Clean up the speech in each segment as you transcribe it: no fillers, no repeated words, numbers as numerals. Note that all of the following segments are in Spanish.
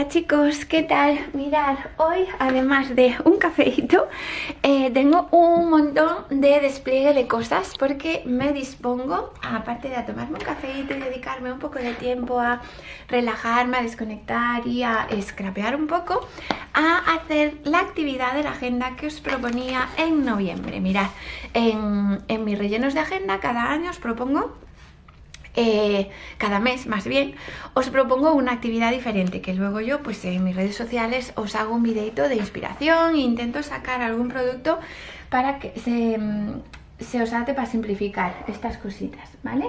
Hola chicos, ¿qué tal? Mirad, hoy además de un cafeíto tengo un montón de despliegue de cosas porque me dispongo, aparte de a tomarme un cafeíto y dedicarme un poco de tiempo a relajarme, a desconectar y a scrapear un poco, a hacer la actividad de la agenda que os proponía en noviembre. Mirad, en mis rellenos de agenda cada año os propongo cada mes más bien, os propongo una actividad diferente que luego yo pues en mis redes sociales os hago un videito de inspiración e intento sacar algún producto para que se os hace para simplificar estas cositas, ¿vale?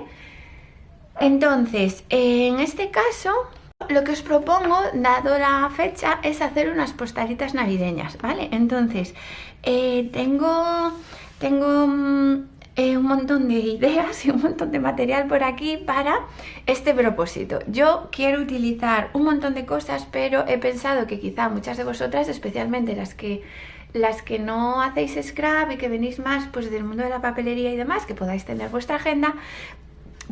Entonces, en este caso lo que os propongo, dado la fecha, es hacer unas postalitas navideñas, ¿vale? Entonces, tengo un montón de ideas y un montón de material por aquí para este propósito. Yo quiero utilizar un montón de cosas, pero he pensado que quizá muchas de vosotras, especialmente las que no hacéis scrap y que venís más pues del mundo de la papelería y demás, que podáis tener vuestra agenda,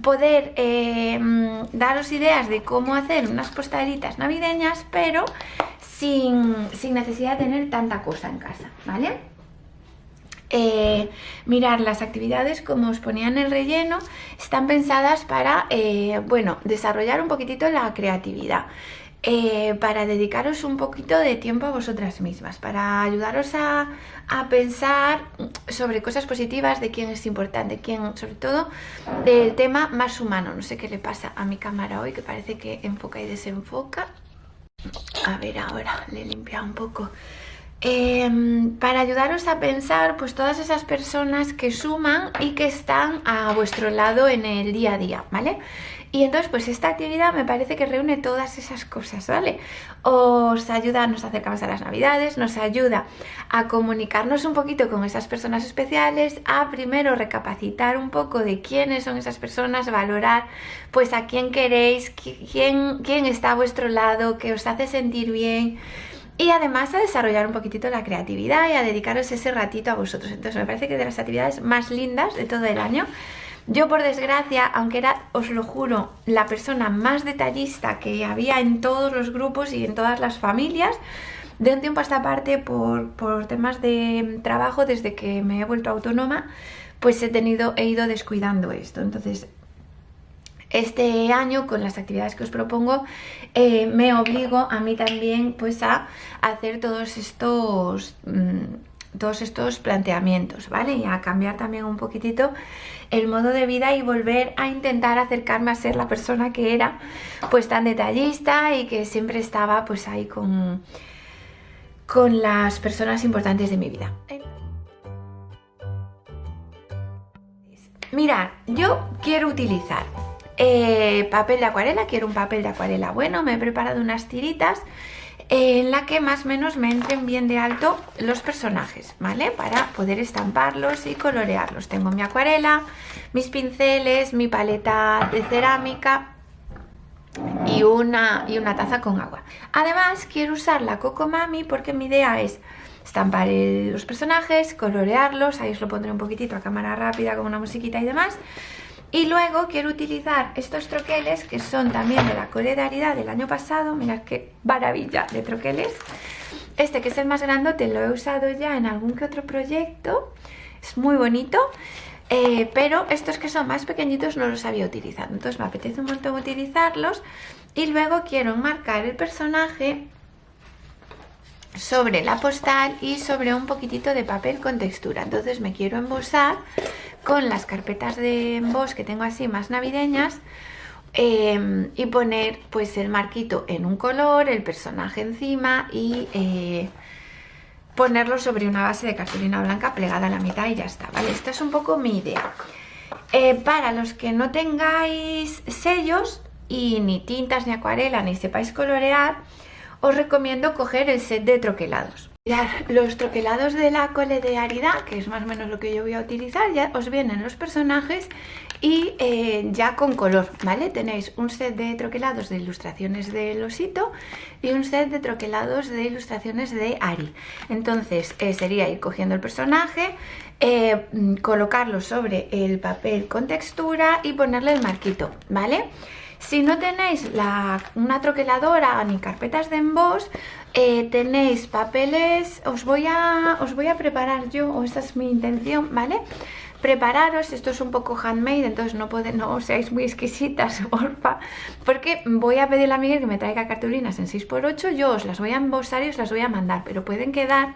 poder daros ideas de cómo hacer unas postalitas navideñas, pero sin necesidad de tener tanta cosa en casa, ¿vale? Mirar, las actividades, como os ponía en el relleno, están pensadas para, bueno, desarrollar un poquitito la creatividad, para dedicaros un poquito de tiempo a vosotras mismas, para ayudaros a pensar sobre cosas positivas, de quién es importante, quién, sobre todo del tema más humano. No sé qué le pasa a mi cámara hoy, que parece que enfoca y desenfoca. A ver, ahora le he limpiado un poco. Para ayudaros a pensar pues todas esas personas que suman y que están a vuestro lado en el día a día, ¿vale? Y entonces pues esta actividad me parece que reúne todas esas cosas, ¿vale? Os ayuda, nos acercamos a las navidades, nos ayuda a comunicarnos un poquito con esas personas especiales, a primero recapacitar un poco de quiénes son esas personas, valorar pues a quién queréis, quién está a vuestro lado, que os hace sentir bien. Y además a desarrollar un poquitito la creatividad y a dedicaros ese ratito a vosotros. Entonces me parece que de las actividades más lindas de todo el año. Yo, por desgracia, aunque era, os lo juro, la persona más detallista que había en todos los grupos y en todas las familias, de un tiempo a esta parte, por temas de trabajo, desde que me he vuelto autónoma, pues he ido descuidando esto. Entonces, este año, con las actividades que os propongo, me obligo a mí también pues a hacer todos estos planteamientos, ¿vale? Y a cambiar también un poquitito el modo de vida y volver a intentar acercarme a ser la persona que era, pues tan detallista y que siempre estaba pues ahí con las personas importantes de mi vida. Mirad, yo quiero utilizar papel de acuarela, quiero un papel de acuarela bueno. Me he preparado unas tiritas en la que más o menos me entren bien de alto los personajes, ¿vale? Para poder estamparlos y colorearlos. Tengo mi acuarela, mis pinceles, mi paleta de cerámica y una taza con agua. Además quiero usar la Coco Mami porque mi idea es estampar los personajes, colorearlos, ahí os lo pondré un poquitito a cámara rápida con una musiquita y demás. Y luego quiero utilizar estos troqueles que son también de la Solidaridad del año pasado. Mirad qué maravilla de troqueles. Este, que es el más grandote, lo he usado ya en algún que otro proyecto. Es muy bonito, pero estos que son más pequeñitos no los había utilizado. Entonces me apetece un montón utilizarlos. Y luego quiero enmarcar el personaje sobre la postal y sobre un poquitito de papel con textura. Entonces me quiero embosar con las carpetas de emboss que tengo así más navideñas, y poner pues el marquito en un color, el personaje encima y ponerlo sobre una base de cartulina blanca plegada a la mitad y ya está, ¿vale? Esta es un poco mi idea. Para los que no tengáis sellos y ni tintas ni acuarela ni sepáis colorear, os recomiendo coger el set de troquelados. Mirad, los troquelados de la Solidaridad, que es más o menos lo que yo voy a utilizar, ya os vienen los personajes y ya con color, ¿vale? Tenéis un set de troquelados de ilustraciones del osito y un set de troquelados de ilustraciones de Ari. Entonces sería ir cogiendo el personaje, colocarlo sobre el papel con textura y ponerle el marquito, ¿vale? Si no tenéis una troqueladora ni carpetas de emboss, tenéis papeles, os voy a preparar yo, o esa es mi intención, ¿vale? Prepararos, esto es un poco handmade, entonces no seáis muy exquisitas, porfa, porque voy a pedirle a Miguel que me traiga cartulinas en 6×8, yo os las voy a embosar y os las voy a mandar, pero pueden quedar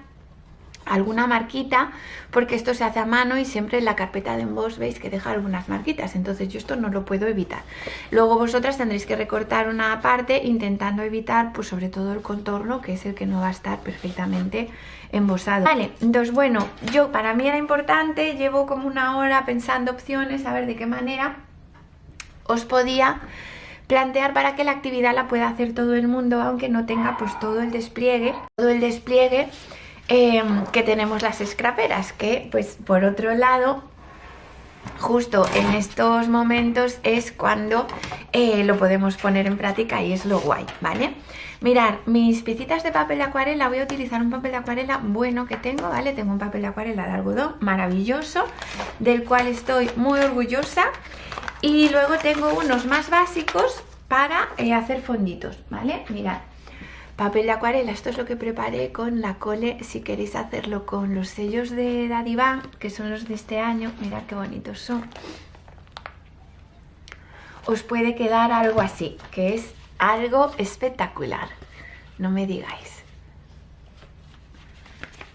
alguna marquita, porque esto se hace a mano y siempre en la carpeta de emboss veis que deja algunas marquitas, entonces yo esto no lo puedo evitar. Luego vosotras tendréis que recortar una parte intentando evitar pues sobre todo el contorno, que es el que no va a estar perfectamente embosado. Vale, entonces bueno, para mí era importante, llevo como una hora pensando opciones, a ver de qué manera os podía plantear para que la actividad la pueda hacer todo el mundo, aunque no tenga pues todo el despliegue que tenemos las scraperas, que pues por otro lado justo en estos momentos es cuando lo podemos poner en práctica y es lo guay, ¿vale? Mirad, mis piecitas de papel de acuarela, voy a utilizar un papel de acuarela bueno que tengo, ¿vale? Tengo un papel de acuarela de algodón maravilloso, del cual estoy muy orgullosa, y luego tengo unos más básicos para hacer fonditos, ¿vale? Mirad. Papel de acuarela, esto es lo que preparé con la cole, si queréis hacerlo con los sellos de Daddy Van, que son los de este año, mirad qué bonitos son. Os puede quedar algo así, que es algo espectacular, no me digáis.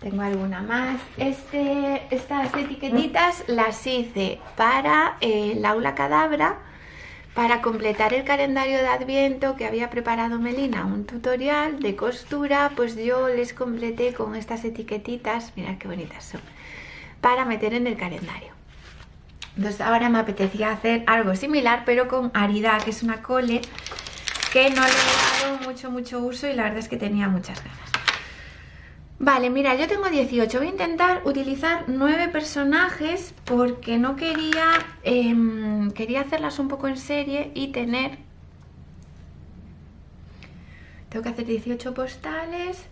Tengo alguna más. Estas etiquetitas las hice para el aula Cadabra, para completar el calendario de Adviento que había preparado Melina, un tutorial de costura, pues yo les completé con estas etiquetitas, mirad qué bonitas son, para meter en el calendario. Entonces ahora me apetecía hacer algo similar, pero con Arida, que es una cole que no le he dado mucho uso y la verdad es que tenía muchas ganas. Vale, mira, yo tengo 18, voy a intentar utilizar 9 personajes porque no quería hacerlas un poco en serie y tengo que hacer 18 postales,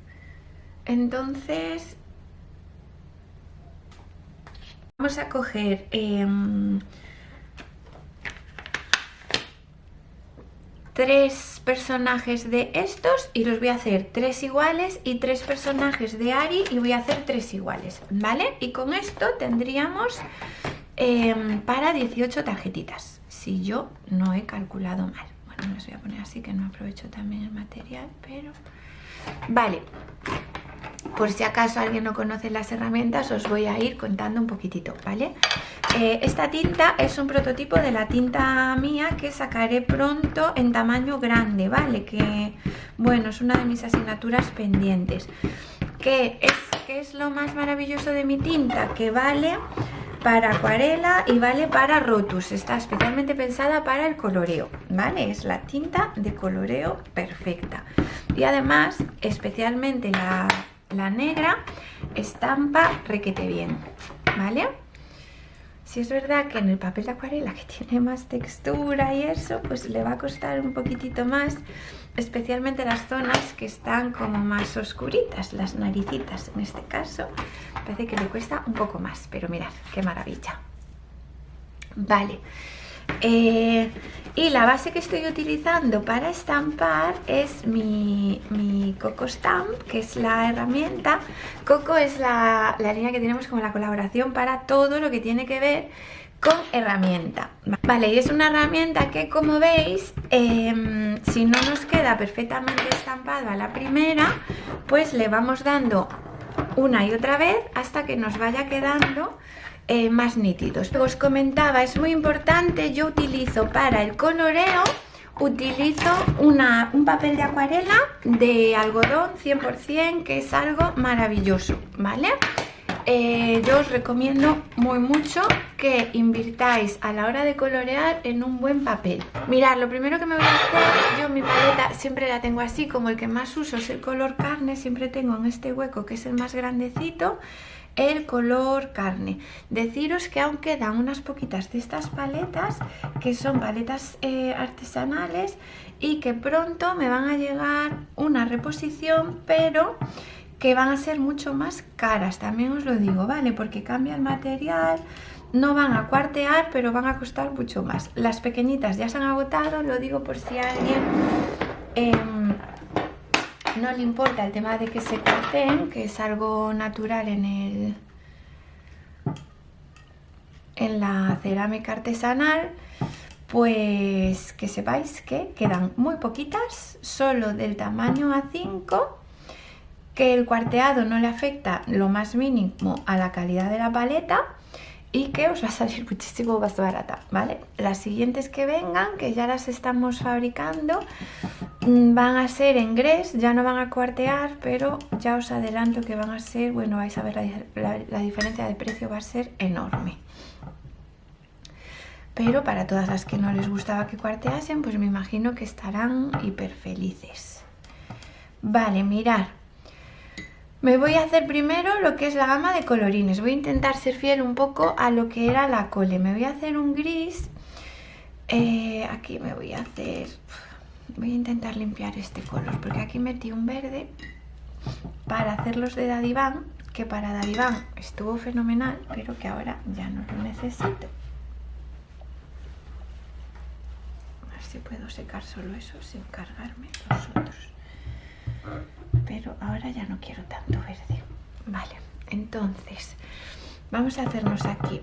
entonces vamos a coger 3 personajes de estos y los voy a hacer 3 iguales, y 3 personajes de Ari y voy a hacer 3 iguales, ¿vale? Y con esto tendríamos para 18 tarjetitas, si yo no he calculado mal. Bueno, les voy a poner así que no aprovecho también el material, pero... Vale, por si acaso alguien no conoce las herramientas, os voy a ir contando un poquitito, ¿vale? Esta tinta es un prototipo de la tinta mía que sacaré pronto en tamaño grande, ¿vale? Que, bueno, es una de mis asignaturas pendientes. ¿Qué es lo más maravilloso de mi tinta? Que vale para acuarela y vale para rotus. Está especialmente pensada para el coloreo, ¿vale? Es la tinta de coloreo perfecta. Y además, especialmente la negra, estampa requete bien, ¿vale? Si es verdad que en el papel de acuarela, que tiene más textura y eso, pues le va a costar un poquitito más, especialmente las zonas que están como más oscuritas, las naricitas en este caso, parece que le cuesta un poco más, pero mirad, qué maravilla. Vale, y la base que estoy utilizando para estampar es mi Coco Stamp, que es la herramienta. Coco es la línea que tenemos como la colaboración para todo lo que tiene que ver con herramienta. Vale, y es una herramienta que, como veis, si no nos queda perfectamente estampado a la primera, pues le vamos dando una y otra vez hasta que nos vaya quedando más nítidos. Os comentaba, es muy importante, yo utilizo para el coloreo, utilizo un papel de acuarela de algodón 100%, que es algo maravilloso, ¿vale? Yo os recomiendo muy mucho que invirtáis a la hora de colorear en un buen papel. Mirad, lo primero que me voy a hacer, yo mi paleta siempre la tengo así, como el que más uso es el color carne, siempre tengo en este hueco, que es el más grandecito, el color carne. Deciros que aún quedan unas poquitas de estas paletas, que son paletas artesanales, y que pronto me van a llegar una reposición, pero que van a ser mucho más caras, también os lo digo, ¿vale? Porque cambia el material, no van a cuartear, pero van a costar mucho más. Las pequeñitas ya se han agotado, lo digo por si a alguien no le importa el tema de que se cuarteen, que es algo natural en la cerámica artesanal. Pues que sepáis que quedan muy poquitas, solo del tamaño A5, que el cuarteado no le afecta lo más mínimo a la calidad de la paleta y que os va a salir muchísimo más barata, ¿vale? Las siguientes que vengan, que ya las estamos fabricando, van a ser en grés, ya no van a cuartear, pero ya os adelanto que van a ser, bueno, vais a ver la diferencia de precio va a ser enorme. Pero para todas las que no les gustaba que cuarteasen, pues me imagino que estarán hiper felices. Vale, mirad. Me voy a hacer primero lo que es la gama de colorines. Voy a intentar ser fiel un poco a lo que era la cole. Me voy a hacer un gris. Aquí me voy a hacer... Voy a intentar limpiar este color, porque aquí metí un verde para hacer los de Dadiván, que para Dadiván estuvo fenomenal, pero que ahora ya no lo necesito. Si puedo secar solo eso sin cargarme los otros, pero ahora ya no quiero tanto verde. Vale, entonces vamos a hacernos aquí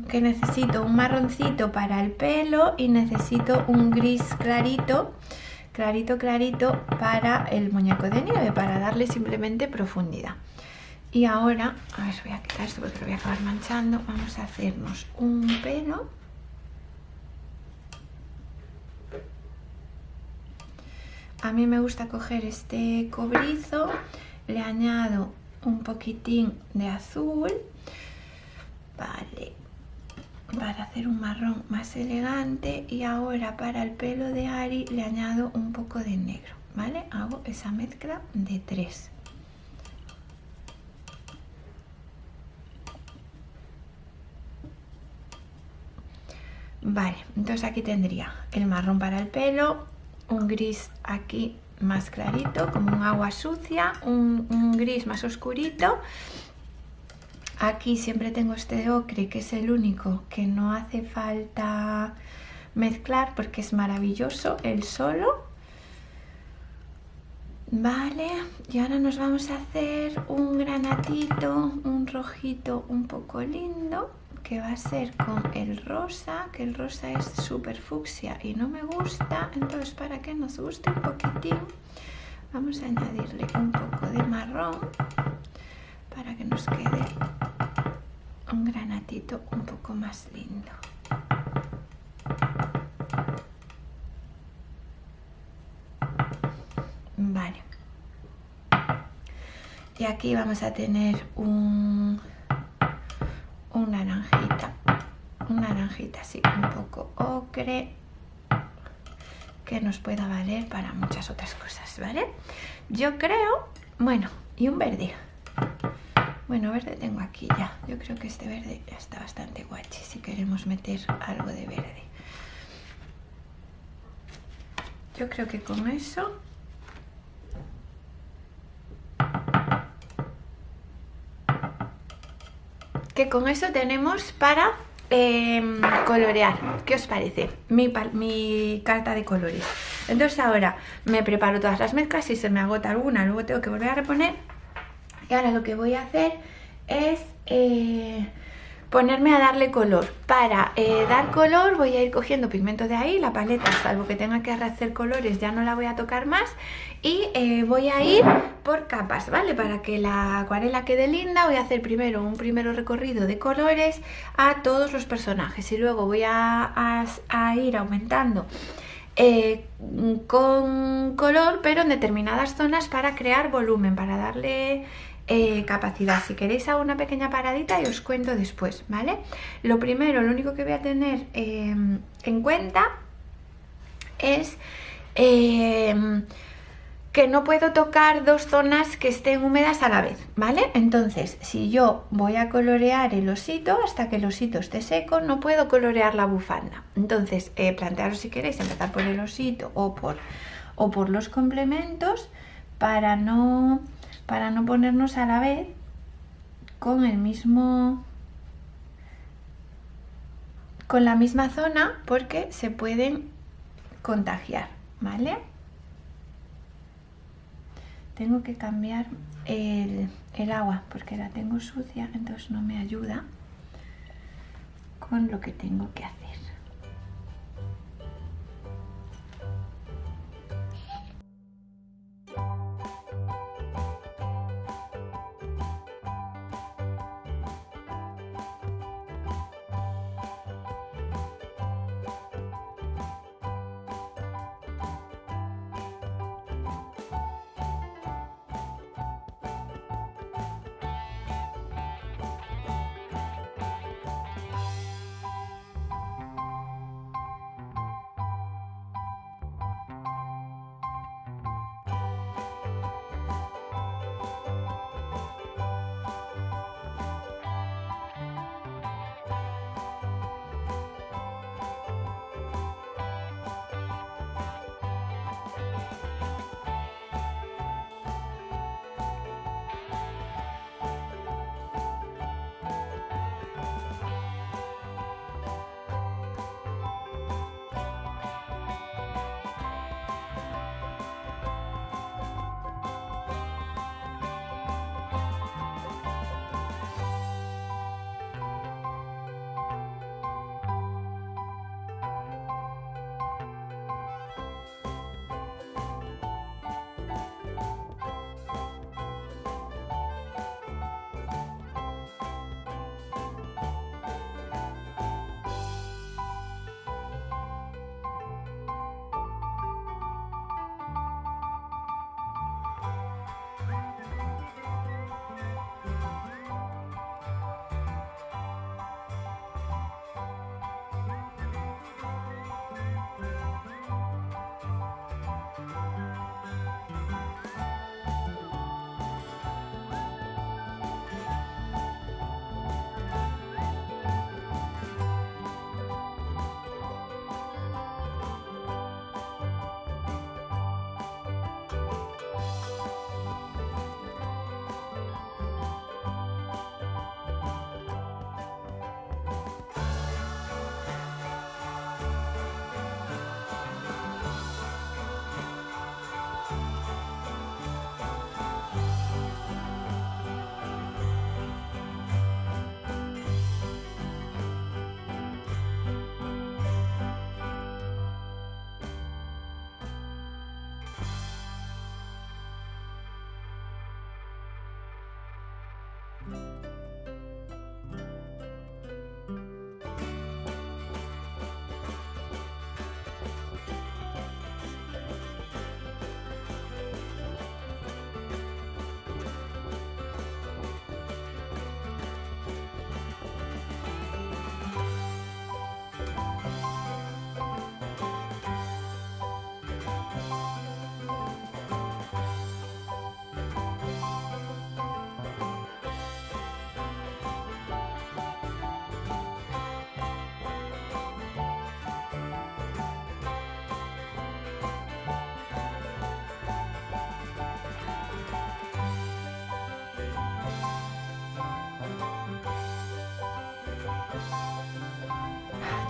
que necesito un marroncito para el pelo y necesito un gris clarito para el muñeco de nieve, para darle simplemente profundidad. Y ahora, a ver, voy a quitar esto porque lo voy a acabar manchando. Vamos a hacernos un pelo. A mí me gusta coger este cobrizo, le añado un poquitín de azul, vale, para hacer un marrón más elegante, y ahora para el pelo de Ari le añado un poco de negro, ¿vale? Hago esa mezcla de 3. Vale, entonces aquí tendría el marrón para el pelo, un gris aquí más clarito, como un agua sucia, un gris más oscurito. Aquí siempre tengo este de ocre, que es el único que no hace falta mezclar porque es maravilloso él solo. Vale, y ahora nos vamos a hacer un granatito, un rojito un poco lindo, que va a ser con el rosa, que el rosa es súper fucsia y no me gusta. Entonces, para que nos guste un poquitín, vamos a añadirle un poco de marrón para que nos quede un granatito un poco más lindo. Vale, y aquí vamos a tener un naranjita así un poco ocre, que nos pueda valer para muchas otras cosas, ¿vale? Yo creo, bueno, y un verde. Bueno, verde tengo aquí ya. Yo creo que este verde ya está bastante guachi si queremos meter algo de verde. Yo creo que con eso tenemos para colorear. ¿Qué os parece? Mi carta de colores. Entonces ahora me preparo todas las mezclas. Si se me agota alguna, luego tengo que volver a reponer. Y ahora lo que voy a hacer es ponerme a darle color. Para dar color voy a ir cogiendo pigmento de ahí, la paleta, salvo que tenga que hacer colores, ya no la voy a tocar más. Y voy a ir por capas, ¿vale? Para que la acuarela quede linda, voy a hacer primero un recorrido de colores a todos los personajes. Y luego voy a ir aumentando con color, pero en determinadas zonas, para crear volumen, para darle capacidad. Si queréis hago una pequeña paradita y os cuento después, ¿vale? Lo primero, lo único que voy a tener en cuenta es que no puedo tocar dos zonas que estén húmedas a la vez, ¿vale? Entonces, si yo voy a colorear el osito, hasta que el osito esté seco, no puedo colorear la bufanda. Entonces, plantearos si queréis empezar por el osito o por o por los complementos para no ponernos a la vez con el mismo, con la misma zona, porque se pueden contagiar, ¿vale? Tengo que cambiar el agua porque la tengo sucia, entonces no me ayuda con lo que tengo que hacer.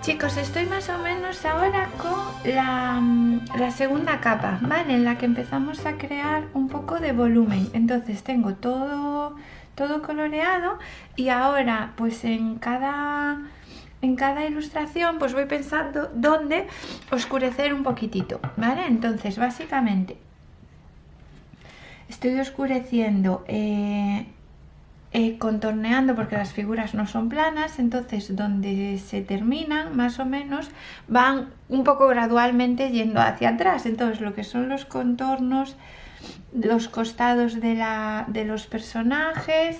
Chicos, estoy más o menos ahora con la segunda capa, ¿vale? En la que empezamos a crear un poco de volumen. Entonces tengo todo coloreado y ahora pues en cada ilustración pues voy pensando dónde oscurecer un poquitito, ¿vale? Entonces básicamente estoy oscureciendo contorneando porque las figuras no son planas, entonces donde se terminan más o menos van un poco gradualmente yendo hacia atrás, entonces lo que son los contornos, los costados de los personajes,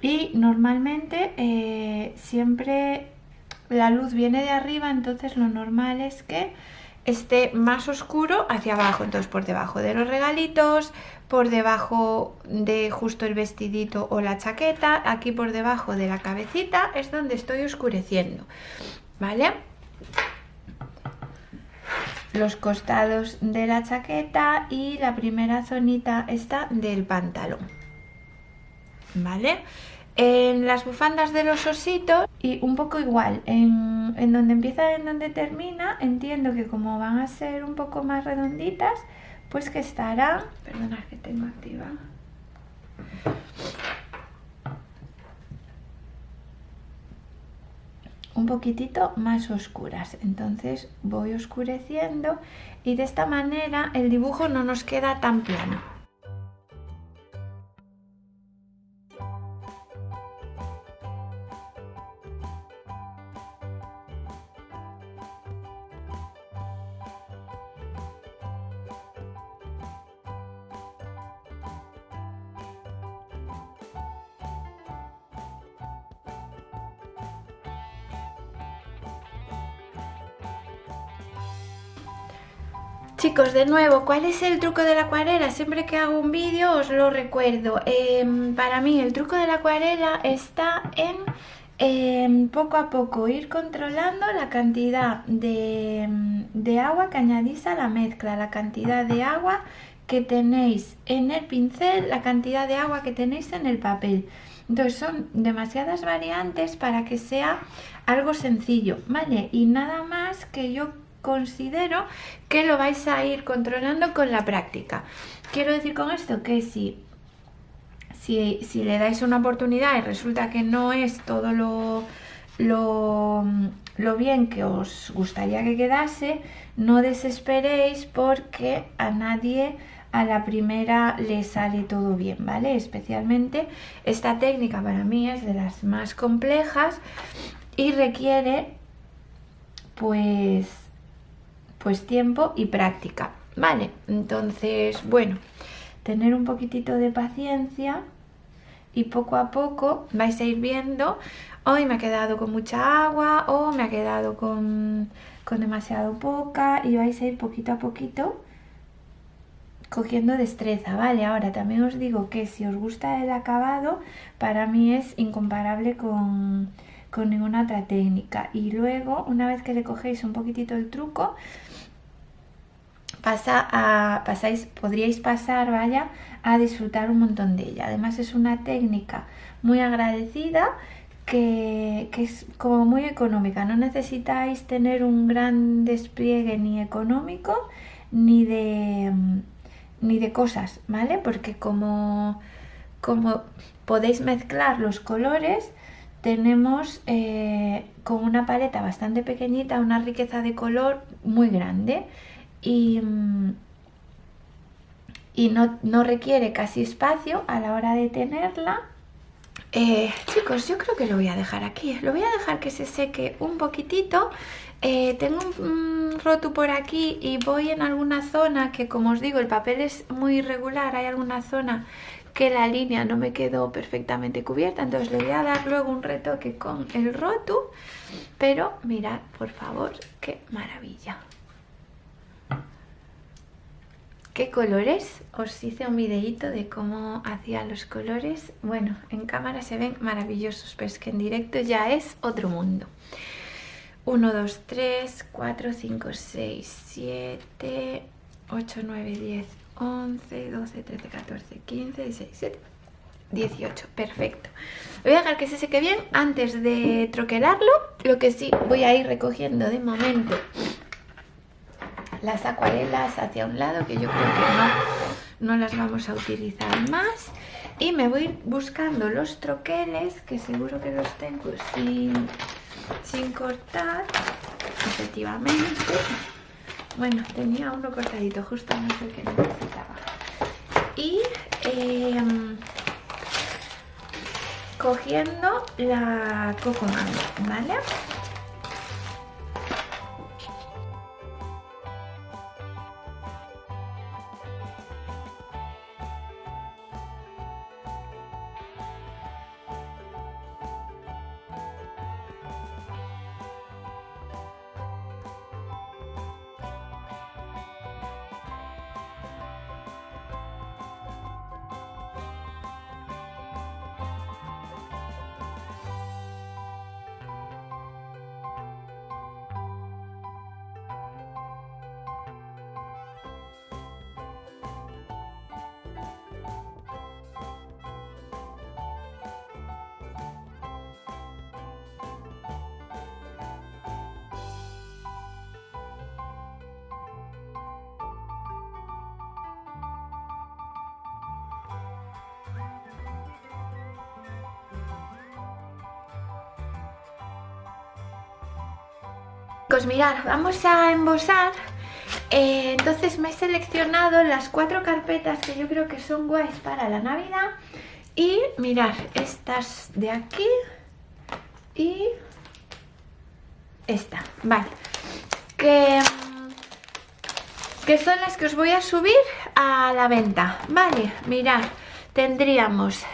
y normalmente siempre la luz viene de arriba, entonces lo normal es que esté más oscuro hacia abajo, entonces por debajo de los regalitos, por debajo de justo el vestidito o la chaqueta, aquí por debajo de la cabecita es donde estoy oscureciendo, ¿vale? los costados de la chaqueta y la primera zonita esta del pantalón, ¿vale? En las bufandas de los ositos y un poco igual, en donde empieza y en donde termina, entiendo que como van a ser un poco más redonditas, pues que estarán, perdonad que tengo activa, un poquitito más oscuras. Entonces voy oscureciendo y de esta manera el dibujo no nos queda tan plano. Chicos, de nuevo, ¿cuál es el truco de la acuarela? Siempre que hago un vídeo os lo recuerdo. Para mí el truco de la acuarela está en poco a poco ir controlando la cantidad de agua que añadís a la mezcla, la cantidad de agua que tenéis en el pincel, la cantidad de agua que tenéis en el papel. Entonces son demasiadas variantes para que sea algo sencillo, ¿vale? Y nada más que yo considero que lo vais a ir controlando con la práctica. Quiero decir con esto que si le dais una oportunidad y resulta que no es todo lo bien que os gustaría que quedase, no desesperéis porque a nadie a la primera le sale todo bien, ¿vale? Especialmente esta técnica para mí es de las más complejas y requiere pues tiempo y práctica, ¿vale? Entonces, bueno, tener un poquitito de paciencia y poco a poco vais a ir viendo, hoy me ha quedado con mucha agua o me ha quedado con demasiado poca, y vais a ir poquito a poquito cogiendo destreza, ¿vale? Ahora también os digo que si os gusta el acabado, para mí es incomparable con ninguna otra técnica. Y luego, una vez que le cogéis un poquitito el truco, podríais pasar, vaya, a disfrutar un montón de ella. Además es una técnica muy agradecida que es como muy económica. No necesitáis tener un gran despliegue ni económico ni de cosas, ¿vale? Porque como podéis mezclar los colores, tenemos con una paleta bastante pequeñita una riqueza de color muy grande y no requiere casi espacio a la hora de tenerla. Chicos, yo creo que lo voy a dejar aquí, lo voy a dejar que se seque un poquitito. Tengo un roto por aquí y voy en alguna zona que, como os digo, el papel es muy irregular, hay alguna zona que la línea no me quedó perfectamente cubierta, entonces le voy a dar luego un retoque con el roto, pero mirad por favor qué maravilla. ¿Qué colores? Os hice un videíto de cómo hacía los colores. Bueno, en cámara se ven maravillosos, pero es que en directo ya es otro mundo. 1, 2, 3, 4, 5, 6, 7, 8, 9, 10, 11, 12, 13, 14, 15, 16, 17, 18. Perfecto. Voy a dejar que se seque bien antes de troquelarlo. Lo que sí, voy a ir recogiendo de momento las acuarelas hacia un lado, que yo creo que no las vamos a utilizar más, y me voy a ir buscando los troqueles, que seguro que los tengo sin cortar. Efectivamente, bueno, tenía uno cortadito, justo no sé el que necesitaba, y cogiendo la Coco Mango, ¿vale? chicos, mirad, vamos a embosar. Entonces me he seleccionado las 4 carpetas que yo creo que son guays para la Navidad. Y mirad, estas de aquí y esta, vale, que son las que os voy a subir a la venta, vale. Mirad, tendríamos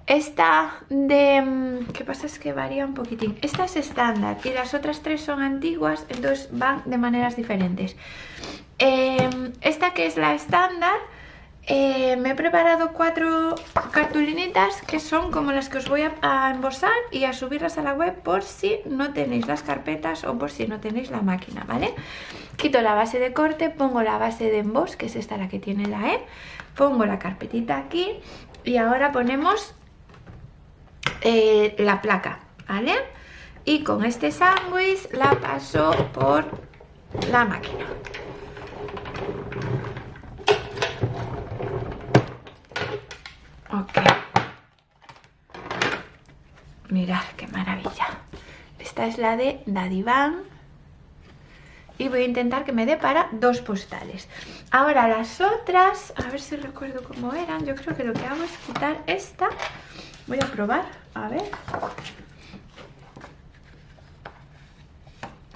esta de... ¿Qué pasa? Es que varía un poquitín. Esta es estándar y las otras 3 son antiguas, entonces van de maneras diferentes. Esta que es la estándar, me he preparado 4 cartulinitas que son como las que os voy a embosar y a subirlas a la web por si no tenéis las carpetas o por si no tenéis la máquina, ¿vale? Quito la base de corte, pongo la base de emboss, que es esta la que tiene la E, pongo la carpetita aquí y ahora ponemos la placa, ¿vale? Y con este sándwich la paso por la máquina. Ok. Mirad qué maravilla. Esta es la de Daddyvan. Y voy a intentar que me dé para 2 postales. Ahora las otras, a ver si recuerdo cómo eran. Yo creo que lo que hago es quitar esta. Voy a probar, a ver.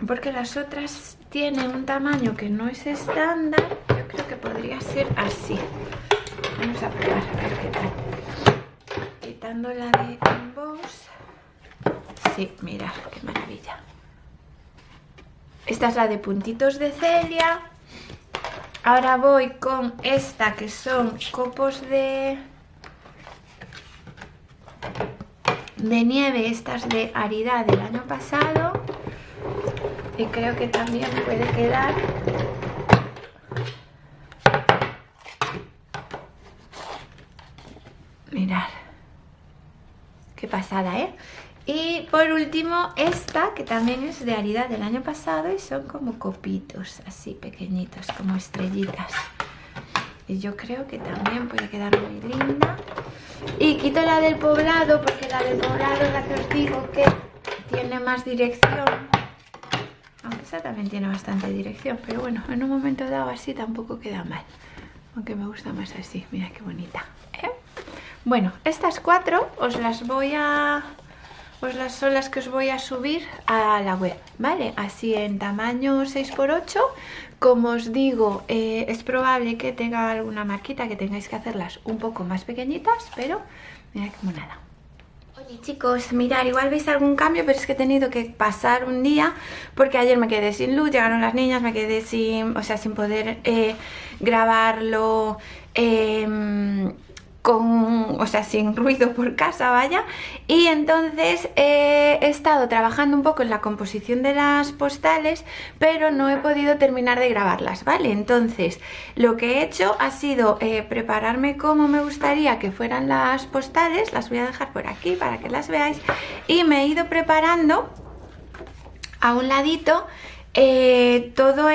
Porque las otras tienen un tamaño que no es estándar. Yo creo que podría ser así. Vamos a probar, a ver qué tal. Quitando la de emboss. Sí, mirad, qué maravilla. Esta es la de puntitos de Celia. Ahora voy con esta que son copos de nieve. Estas de Aridad del año pasado. Y creo que también puede quedar. Mirad. Qué pasada, ¿eh? Y por último esta que también es de Aridad del año pasado y son como copitos así pequeñitos, como estrellitas. Y yo creo que también puede quedar muy linda. Y quito la del poblado porque la del poblado es la que os digo que tiene más dirección. Aunque esa también tiene bastante dirección, pero bueno, en un momento dado así tampoco queda mal. Aunque me gusta más así, mira qué bonita, ¿eh? Bueno, estas 4 son las que os voy a subir a la web, ¿vale? Así en tamaño 6×8. Como os digo, es probable que tenga alguna marquita, que tengáis que hacerlas un poco más pequeñitas, pero mira qué monada. Oye chicos, mirad, igual veis algún cambio, pero es que he tenido que pasar un día porque ayer me quedé sin luz, llegaron las niñas, me quedé sin poder grabarlo sin ruido por casa, vaya. Y entonces he estado trabajando un poco en la composición de las postales, pero no he podido terminar de grabarlas, ¿vale? Entonces lo que he hecho ha sido prepararme como me gustaría que fueran las postales. Las voy a dejar por aquí para que las veáis. Y me he ido preparando a un ladito todo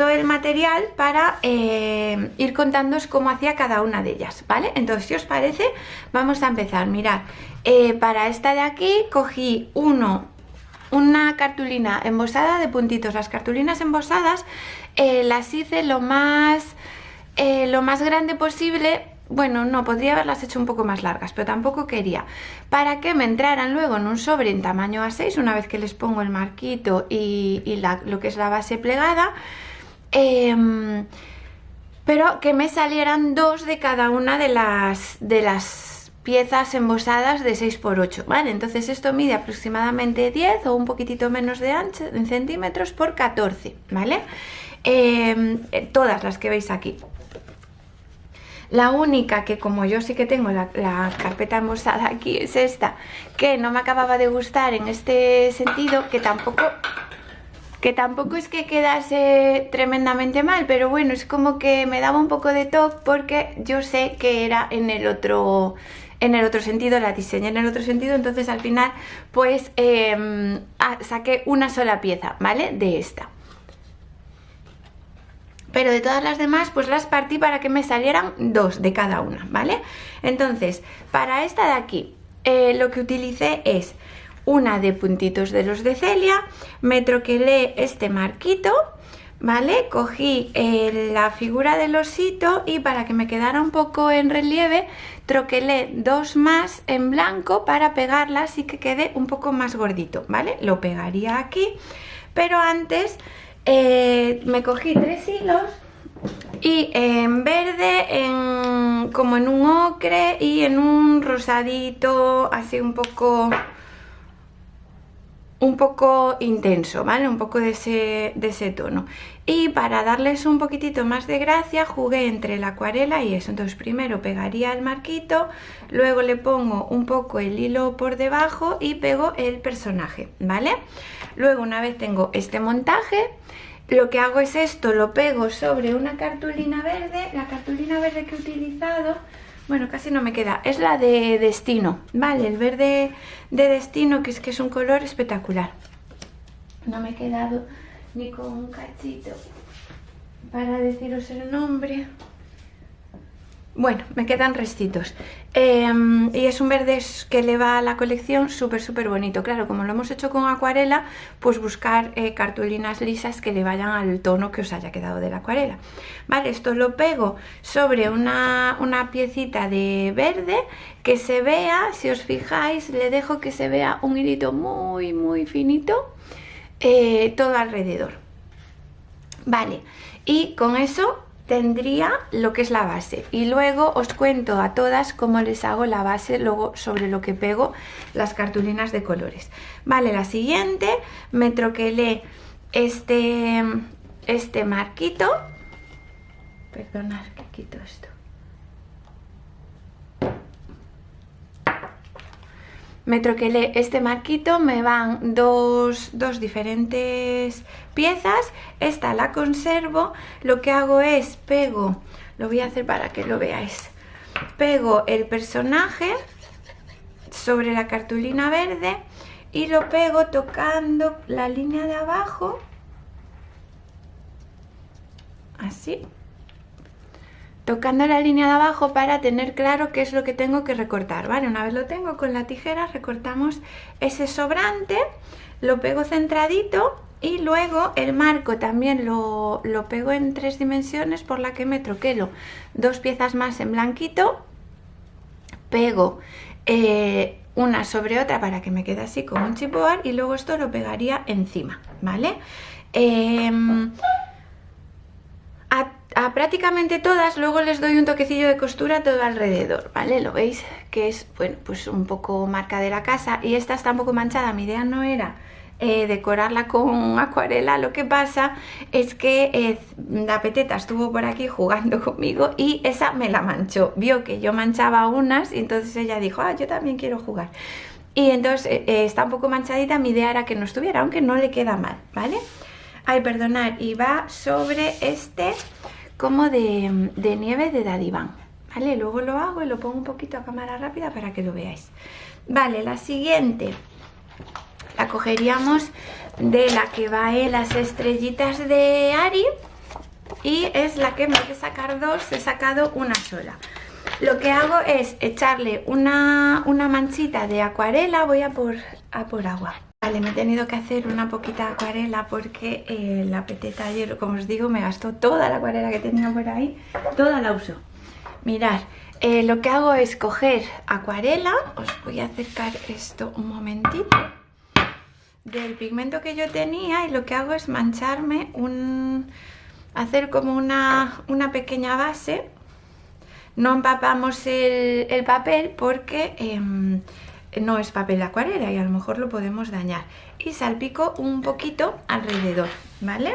el material para ir contándoos cómo hacía cada una de ellas, ¿vale? Entonces, si os parece, vamos a empezar. Mirad, para esta de aquí cogí una cartulina embosada de puntitos. Las cartulinas embosadas las hice lo más grande posible. Bueno, no, podría haberlas hecho un poco más largas, pero tampoco quería. Para que me entraran luego en un sobre en tamaño A6, una vez que les pongo el marquito y lo que es la base plegada. Pero que me salieran 2 de cada una de las piezas embosadas de 6×8, ¿vale? Entonces esto mide aproximadamente 10 o un poquitito menos de ancho en centímetros por 14, ¿vale? Todas las que veis aquí. La única que, como yo sí que tengo la carpeta embosada aquí, es esta, que no me acababa de gustar en este sentido, que tampoco es que quedase tremendamente mal, pero bueno, es como que me daba un poco de toque porque yo sé que era en el otro sentido, la diseñé en el otro sentido. Entonces al final pues saqué una sola pieza, ¿vale? De esta. Pero de todas las demás pues las partí para que me salieran 2 de cada una, ¿vale? Entonces, para esta de aquí lo que utilicé es una de puntitos de los de Celia, me troquelé este marquito, ¿vale? Cogí la figura del osito y para que me quedara un poco en relieve, troquelé 2 más en blanco para pegarlas y que quede un poco más gordito, ¿vale? Lo pegaría aquí, pero antes me cogí 3 hilos y en verde, como en un ocre y en un rosadito, así un poco intenso, ¿vale? Un poco de ese tono. Y para darles un poquitito más de gracia, jugué entre la acuarela y eso. Entonces primero pegaría el marquito, luego le pongo un poco el hilo por debajo y pego el personaje, ¿vale? Luego, una vez tengo este montaje, lo que hago es esto, lo pego sobre una cartulina verde. La cartulina verde que he utilizado, bueno, casi no me queda, es la de Destino, ¿vale? El verde de Destino, que es un color espectacular. No me he quedado ni con un cachito para deciros el nombre. Bueno, me quedan restitos. Y es un verde que le va a la colección súper bonito. Claro, como lo hemos hecho con acuarela, pues buscar cartulinas lisas que le vayan al tono que os haya quedado de la acuarela. Vale, esto lo pego sobre una piecita de verde que se vea, si os fijáis, le dejo que se vea un hilito muy finito todo alrededor. Vale, y con eso tendría lo que es la base, y luego os cuento a todas cómo les hago la base luego sobre lo que pego las cartulinas de colores. Vale, la siguiente, me troquelé este marquito, perdonad que quito esto, me troquelé este marquito, me van dos diferentes piezas, esta la conservo, lo que hago es pego, lo voy a hacer para que lo veáis, pego el personaje sobre la cartulina verde y lo pego tocando la línea de abajo, así, tocando la línea de abajo para tener claro qué es lo que tengo que recortar, ¿vale? Una vez lo tengo, con la tijera recortamos ese sobrante, lo pego centradito y luego el marco también lo pego en 3 dimensiones, por la que me troquelo 2 piezas más en blanquito, pego una sobre otra para que me quede así como un chipboard y luego esto lo pegaría encima, ¿vale? A prácticamente todas luego les doy un toquecillo de costura todo alrededor, ¿vale? Lo veis que es, bueno, pues un poco marca de la casa, y esta está un poco manchada. Mi idea no era decorarla con acuarela, lo que pasa es que la Peteta estuvo por aquí jugando conmigo y esa me la manchó, vio que yo manchaba unas y entonces ella dijo, ah, yo también quiero jugar, y entonces está un poco manchadita. Mi idea era que no estuviera, aunque no le queda mal, ¿vale? Ay, perdonad, y va sobre este como de nieve de Dadiván, ¿vale? Luego lo hago y lo pongo un poquito a cámara rápida para que lo veáis. Vale, la siguiente la cogeríamos de la que va en las estrellitas de Ari, y es la que en vez de sacar 2 he sacado una sola. Lo que hago es echarle una manchita de acuarela, voy a por agua. Vale, me he tenido que hacer una poquita acuarela porque la Peteta ayer, como os digo, me gastó toda la acuarela que tenía por ahí, toda la usó. Mirad, lo que hago es coger acuarela, os voy a acercar esto un momentito, del pigmento que yo tenía, y lo que hago es mancharme, hacer como una pequeña base. No empapamos el papel porque no es papel de acuarela y a lo mejor lo podemos dañar, y salpico un poquito alrededor, ¿vale?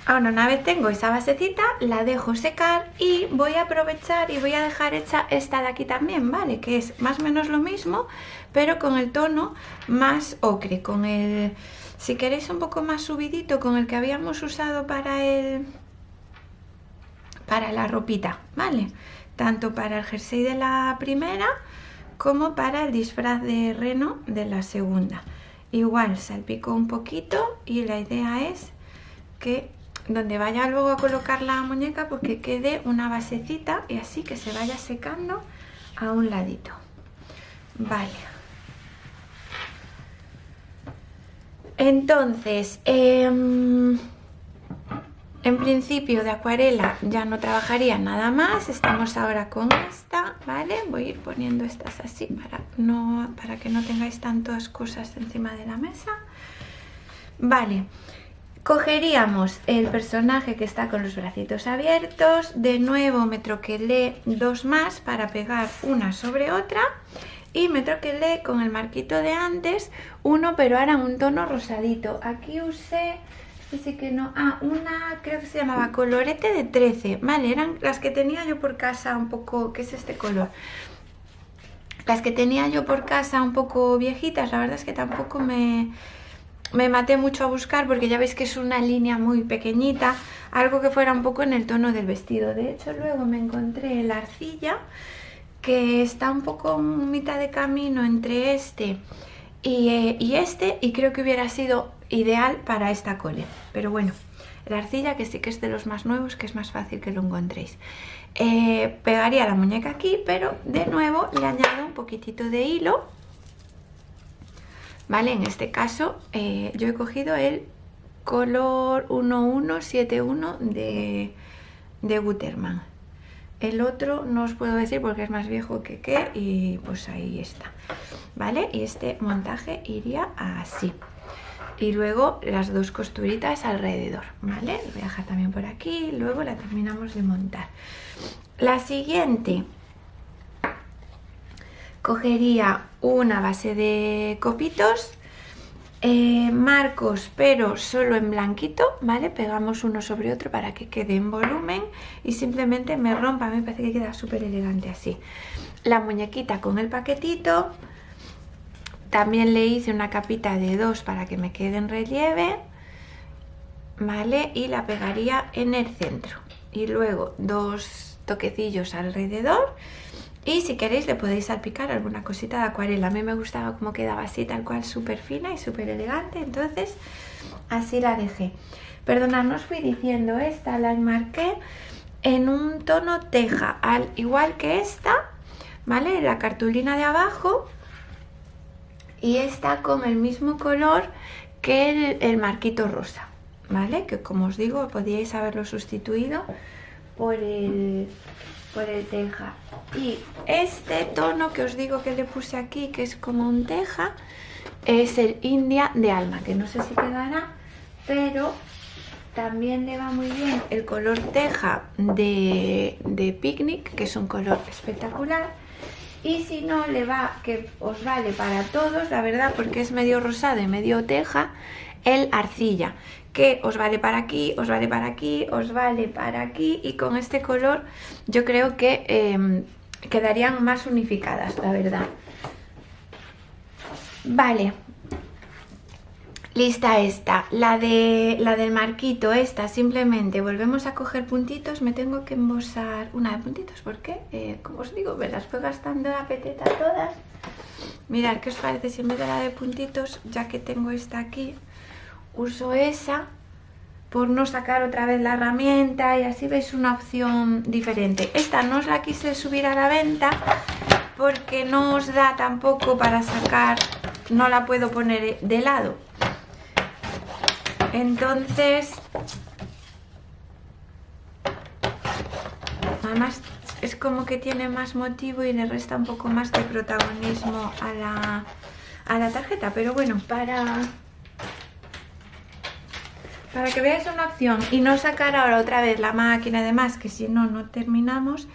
Ahora, una vez tengo esa basecita, la dejo secar y voy a aprovechar y voy a dejar hecha esta de aquí también, ¿vale? Que es más o menos lo mismo, pero con el tono más ocre, con el, si queréis, un poco más subidito, con el que habíamos usado para la ropita, ¿vale? Tanto para el jersey de la primera como para el disfraz de reno de la segunda. Igual salpico un poquito y la idea es que donde vaya luego a colocar la muñeca, pues que quede una basecita y así que se vaya secando a un ladito. Vale. Entonces, en principio de acuarela ya no trabajaría nada más. Estamos ahora con esta, ¿vale? Voy a ir poniendo estas así para que no tengáis tantas cosas encima de la mesa. Vale, cogeríamos el personaje que está con los bracitos abiertos. De nuevo me troquelé dos más para pegar una sobre otra. Y me troquelé con el marquito de antes uno, pero ahora un tono rosadito. Aquí usé... Dice que no, una creo que se llamaba colorete de 13, vale, eran las que tenía yo por casa un poco, ¿qué es este color? Las que tenía yo por casa un poco viejitas, la verdad es que tampoco me maté mucho a buscar porque ya veis que es una línea muy pequeñita, algo que fuera un poco en el tono del vestido. De hecho luego me encontré la arcilla, que está un poco en mitad de camino entre este y este, y creo que hubiera sido ideal para esta cole. Pero bueno, la arcilla, que sí que es de los más nuevos, que es más fácil que lo encontréis. Pegaría la muñeca aquí, pero de nuevo le añado un poquitito de hilo, ¿vale? En este caso yo he cogido el color 1171 de Gutermann. El otro no os puedo decir porque es más viejo que qué, y pues ahí está, ¿vale? Y este montaje iría así. Y luego las dos costuritas alrededor, ¿vale? Lo voy a dejar también por aquí, luego la terminamos de montar. La siguiente, cogería una base de copitos, marcos, pero solo en blanquito, ¿vale? Pegamos uno sobre otro para que quede en volumen y simplemente me rompa. A mí me parece que queda súper elegante así. La muñequita con el paquetito. También le hice una capita de 2 para que me quede en relieve, ¿vale? Y la pegaría en el centro. Y luego dos toquecillos alrededor. Y si queréis le podéis salpicar alguna cosita de acuarela. A mí me gustaba cómo quedaba así, tal cual, súper fina y súper elegante. Entonces así la dejé. Perdonad, no os fui diciendo, esta la enmarqué en un tono teja, al igual que esta, ¿vale? La cartulina de abajo. Y está con el mismo color que el marquito rosa, ¿vale? Que como os digo, podíais haberlo sustituido por el teja. Y este tono que os digo que le puse aquí, que es como un teja, es el India de Alma, que no sé si quedará, pero también le va muy bien el color teja de Picnic, que es un color espectacular. Y si no le va, que os vale para todos, la verdad, porque es medio rosado y medio teja, el arcilla, que os vale para aquí, os vale para aquí, os vale para aquí, y con este color yo creo que quedarían más unificadas, la verdad. Vale, lista esta, la del marquito, esta simplemente volvemos a coger puntitos. Me tengo que embosar una de puntitos porque, como os digo, me las fue gastando la peteta todas. Mirad, ¿qué os parece si en vez de la de puntitos, ya que tengo esta aquí, uso esa por no sacar otra vez la herramienta, y así veis una opción diferente? Esta no os la quise subir a la venta porque no os da tampoco para sacar, no la puedo poner de lado. Entonces, además es como que tiene más motivo y le resta un poco más de protagonismo a la tarjeta. Pero bueno, para que veáis una opción y no sacar ahora otra vez la máquina y demás, que si no, no terminamos,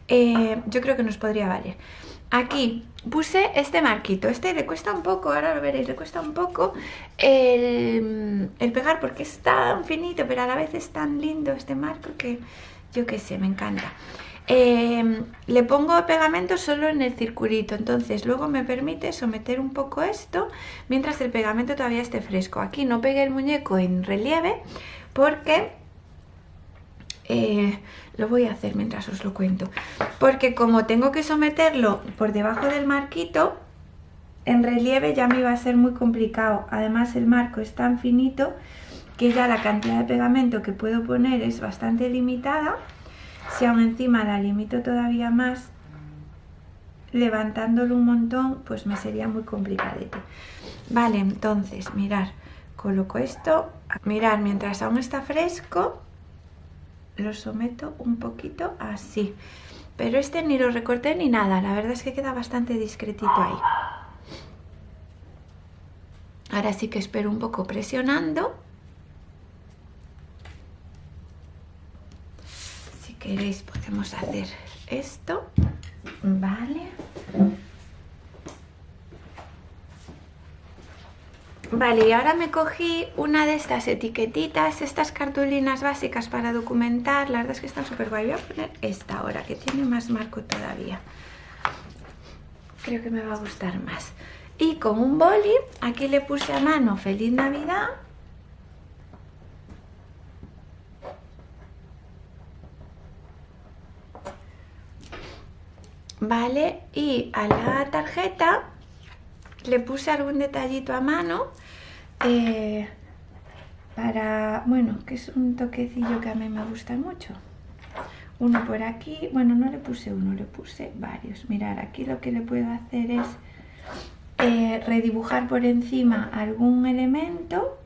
yo creo que nos podría valer. Aquí puse este marquito, este le cuesta un poco, ahora lo veréis, le cuesta un poco el pegar porque es tan finito, pero a la vez es tan lindo este marco que yo qué sé, me encanta. Le pongo pegamento solo en el circulito, entonces luego me permite someter un poco esto mientras el pegamento todavía esté fresco. Aquí no pegué el muñeco en relieve porque... lo voy a hacer mientras os lo cuento, porque como tengo que someterlo por debajo del marquito, en relieve ya me iba a ser muy complicado. Además el marco es tan finito que ya la cantidad de pegamento que puedo poner es bastante limitada. Si aún encima la limito todavía más, levantándolo un montón, pues me sería muy complicadete. Vale, entonces mirad, coloco esto. Mirad, mientras aún está fresco, lo someto un poquito así. Pero este ni lo recorté ni nada, la verdad es que queda bastante discretito ahí. Ahora sí que espero un poco presionando. Si queréis podemos hacer esto, vale. Vale, y ahora me cogí una de estas etiquetitas, estas cartulinas básicas para documentar. La verdad es que están súper guay. Voy a poner esta ahora, que tiene más marco todavía. Creo que me va a gustar más. Y con un boli, aquí le puse a mano Feliz Navidad. Vale, y a la tarjeta le puse algún detallito a mano para, bueno, que es un toquecillo que a mí me gusta mucho. Uno por aquí, bueno, no le puse uno, le puse varios. Mirad, aquí lo que le puedo hacer es redibujar por encima algún elemento.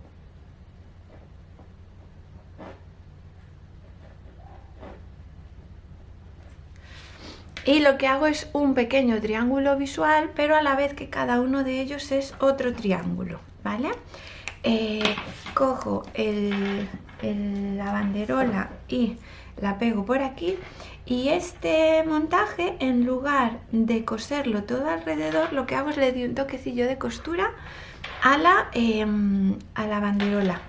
Y lo que hago es un pequeño triángulo visual, pero a la vez que cada uno de ellos es otro triángulo, ¿vale? Cojo la banderola y la pego por aquí, y este montaje, en lugar de coserlo todo alrededor, lo que hago es le doy un toquecillo de costura a la banderola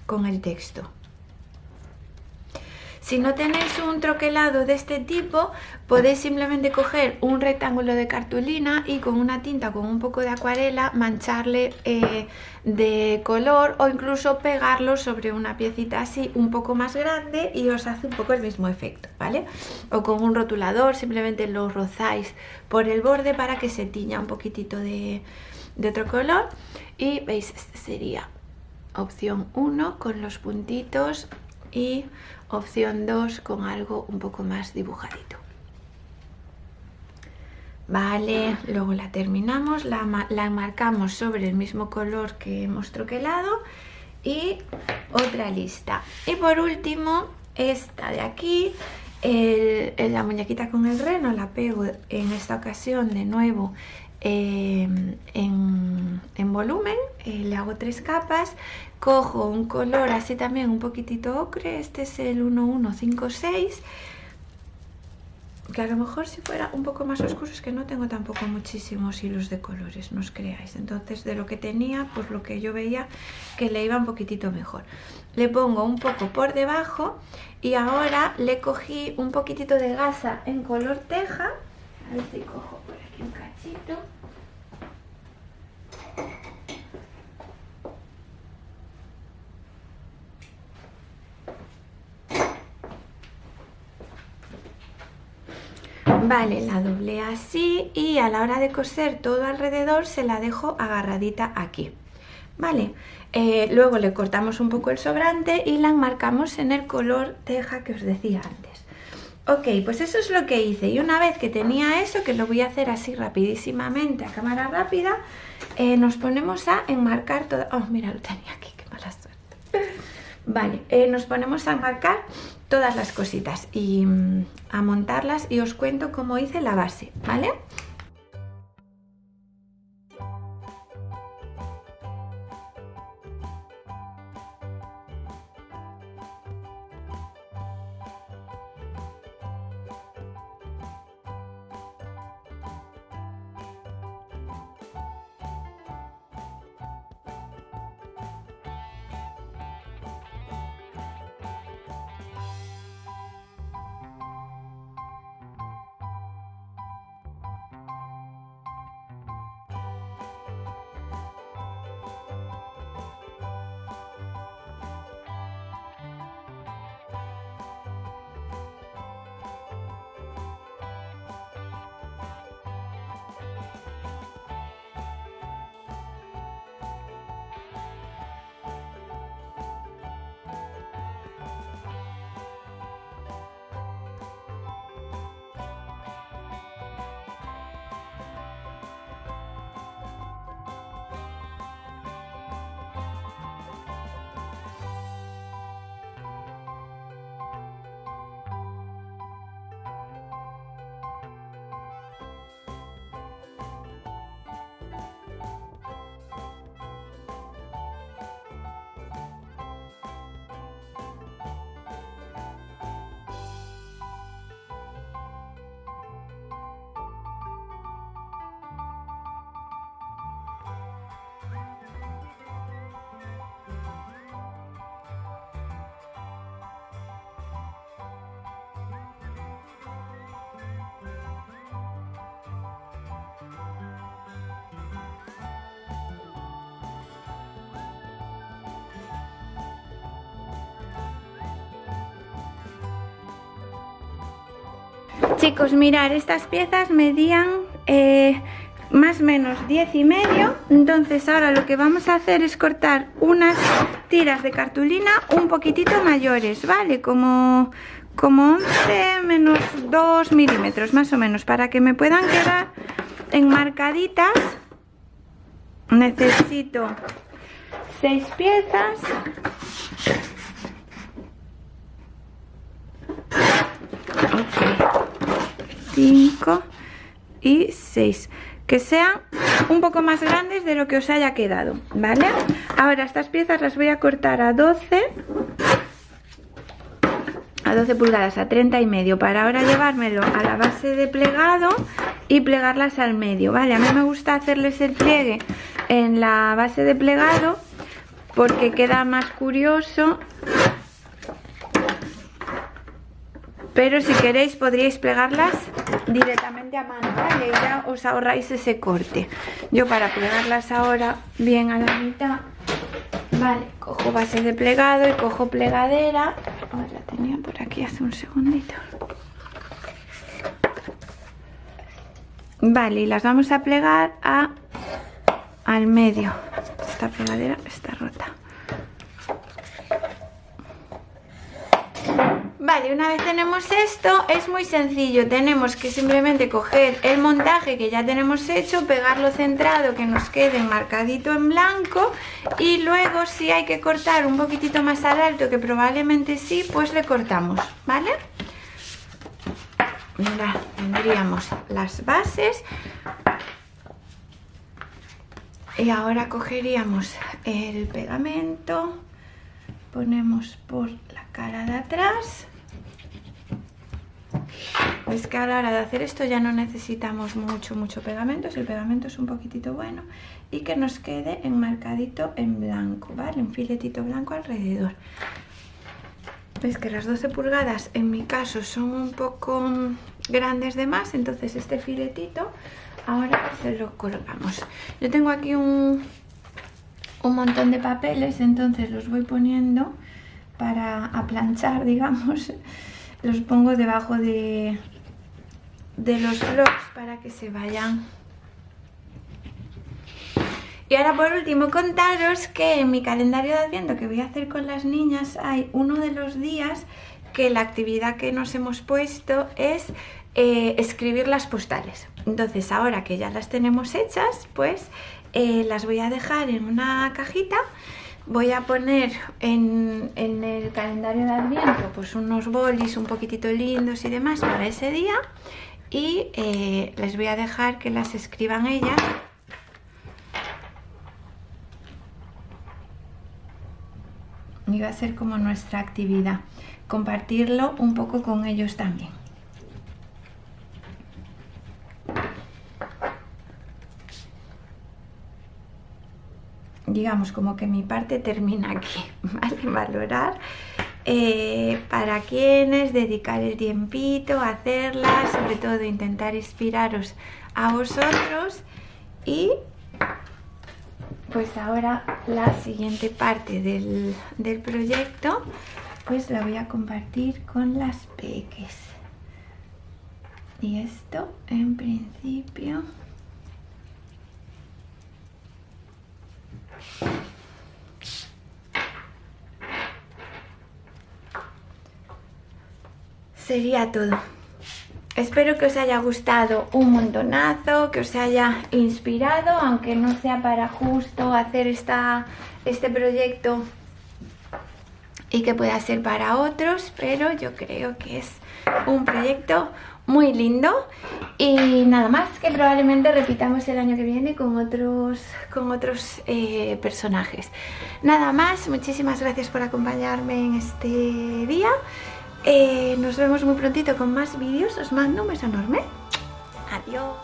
con el texto. Si no tenéis un troquelado de este tipo, podéis simplemente coger un rectángulo de cartulina y con una tinta, con un poco de acuarela, mancharle de color, o incluso pegarlo sobre una piecita así un poco más grande y os hace un poco el mismo efecto, ¿vale? O con un rotulador simplemente lo rozáis por el borde para que se tiña un poquitito de otro color. Y veis, este sería opción 1 con los puntitos y opción 2 con algo un poco más dibujadito. Vale, luego la terminamos, la marcamos sobre el mismo color que hemos troquelado, y otra lista. Y por último, esta de aquí, la muñequita con el reno, la pego en esta ocasión de nuevo en volumen, le hago 3 capas, cojo un color así también un poquitito ocre, este es el 1156, que a lo mejor si fuera un poco más oscuro, es que no tengo tampoco muchísimos hilos de colores, no os creáis. Entonces, de lo que tenía, pues lo que yo veía que le iba un poquitito mejor. Le pongo un poco por debajo, y ahora le cogí un poquitito de gasa en color teja. A ver si cojo por aquí un cachito. Vale, la doblé así, y a la hora de coser todo alrededor se la dejo agarradita aquí. Vale, luego le cortamos un poco el sobrante y la enmarcamos en el color teja que os decía antes. Ok, pues eso es lo que hice, y una vez que tenía eso, que lo voy a hacer así rapidísimamente a cámara rápida, nos ponemos a enmarcar todo. Oh, mira, lo tenía aquí, qué mala suerte. Vale, nos ponemos a enmarcar todas las cositas y a montarlas, y os cuento cómo hice la base, ¿vale? Chicos, mirad, estas piezas medían más o menos 10,5. Entonces ahora lo que vamos a hacer es cortar unas tiras de cartulina un poquitito mayores, ¿vale? Como 11 menos 2 milímetros más o menos, para que me puedan quedar enmarcaditas. Necesito 6 piezas. Ok, 5 y 6, que sean un poco más grandes de lo que os haya quedado, ¿vale? Ahora estas piezas las voy a cortar a 12 pulgadas, a 30,5, para ahora llevármelo a la base de plegado y plegarlas al medio, ¿vale? A mí me gusta hacerles el pliegue en la base de plegado porque queda más curioso. Pero si queréis podríais plegarlas directamente a mano, ¿vale? Y ya os ahorráis ese corte. Yo para plegarlas ahora bien a la mitad, vale, cojo base de plegado y cojo plegadera. Os la tenía por aquí hace un segundito. Vale, y las vamos a plegar al medio. Esta plegadera está rota. Vale, una vez tenemos esto, es muy sencillo. Tenemos que simplemente coger el montaje que ya tenemos hecho, pegarlo centrado, que nos quede marcadito en blanco, y luego si hay que cortar un poquitito más al alto, que probablemente sí, pues le cortamos, ¿vale? Mira, tendríamos las bases. Y ahora cogeríamos el pegamento, ponemos por la cara de atrás. Es que a la hora de hacer esto ya no necesitamos mucho pegamento, si el pegamento es un poquitito bueno, y que nos quede enmarcadito en blanco, ¿vale? Un filetito blanco alrededor. Ves que las 12 pulgadas en mi caso son un poco grandes de más, entonces este filetito ahora se lo colgamos. Yo tengo aquí un montón de papeles, entonces los voy poniendo para aplanchar, digamos. Los pongo debajo de los blogs para que se vayan. Y ahora por último contaros que en mi calendario de Adviento que voy a hacer con las niñas hay uno de los días que la actividad que nos hemos puesto es escribir las postales. Entonces ahora que ya las tenemos hechas, pues las voy a dejar en una cajita. Voy a poner en el calendario de Adviento pues unos bolis un poquitito lindos y demás para ese día, y les voy a dejar que las escriban ellas. Y va a ser como nuestra actividad, compartirlo un poco con ellos también. Digamos como que mi parte termina aquí, ¿vale? Valorar para quienes dedicar el tiempito a hacerlas, sobre todo intentar inspiraros a vosotros. Y pues ahora la siguiente parte del proyecto pues la voy a compartir con las peques. Y esto en principio sería todo. Espero que os haya gustado un montonazo, que os haya inspirado, aunque no sea para justo hacer este proyecto y que pueda ser para otros, pero yo creo que es un proyecto muy lindo. Y nada más, que probablemente repitamos el año que viene con otros personajes. Nada más, muchísimas gracias por acompañarme en este día. Nos vemos muy prontito con más vídeos. Os mando un beso enorme. Adiós.